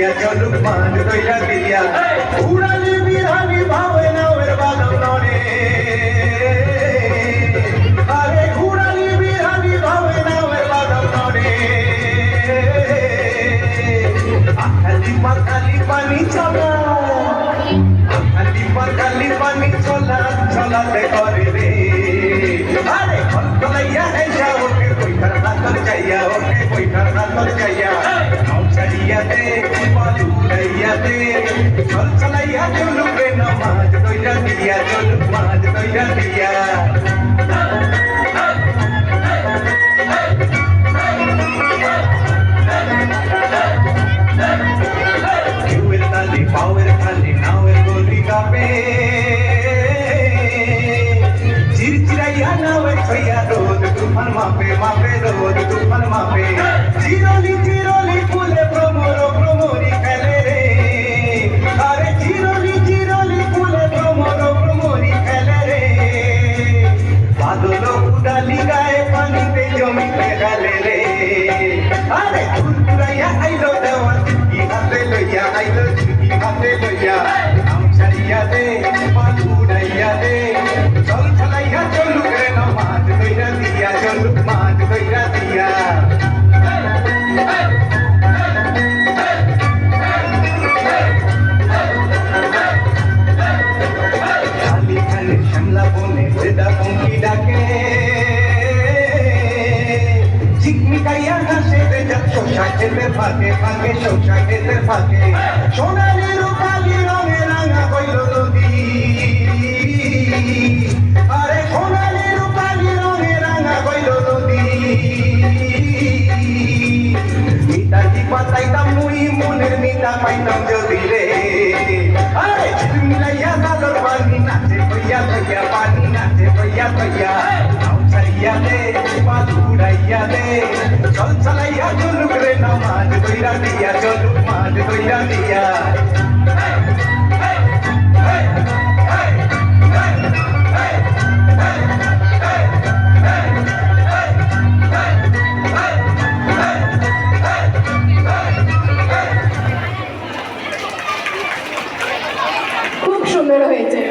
দিয়া চলুক মাঝ দইরা দিয়া উড়ালি বিহানি ভাবে নাওয়ের বাদল নড়ে আরে ঘুরালি বিহানি ভাবে নাওয়ের বাদল নড়ে আখালি পাখালি পানি চলা আখালি পাখালি পানি চলা চলাতে করে রে আরে কলকলাইয়া এসা ওকে কইঠার হাতর যাইয়া ওকে কইঠার হাতর যাইয়া ছাড়িয়াতে পালুড়াইয়াতে চল চলাইয়া চলুক রে নামাজ দইরা দিয়া চলুক মাঝ দইরা দিয়া কেউয়ের তালি পাওয়ের খালি নাওয়ের গলি কাপে চিরচিরাইয়া নাওয়ের ছইয়া রোদ তুফান মাপে মাপে রোদ তুফান মাপে চিরলি চিরলি ফুলে ভ্রমর ভ্রমরি খেলে রে আরে চিরলি চিরলি ফুলে ভ্রমর ভ্রমরি খেলে রে বাদল উড়ালি গায়ে পানিতে জমিতে গেলে রে আরে ঘুরঘুরাইয়া আইলো দেওয়াল কি হাতে লইয়া আইলো কি হাতে লইয়া আম ছাড়িয়া দে পাল উড়াইয়া দে চল চলাইয়া চলুক রে নামাজ দইরা দিয়া চলুক মাঝ দইরা দিয়া খালি খালি শ্যামলা বনে বেদা পঙ্কি ডাকে ঝিকমিকাইয়া হাসে রে যা শোষা খেতে ফাঁকে ফাঁকে শোষা খেতে ফাঁকে সোনালি রূপালি রঙে রাঙা হইল নদী আরে সোনালি রূপালি রঙে রাঙা হইল নদী মিতালি পাতাইতাম মুই মনের মিতা পাইতাম যদি রে আরে মিলাইয়া দাদর পানি নাচে ভইয়া ভইয়া পানি নাচে ভইয়া ভইয়া ছাড়িয়া দে পাল উড়াইয়া দে চল চলাইয়া চলুক রে নামাজ দইরা দিয়া চলুক মাঝ দইরা দিয়া খুব সুন্দর হয়েছে।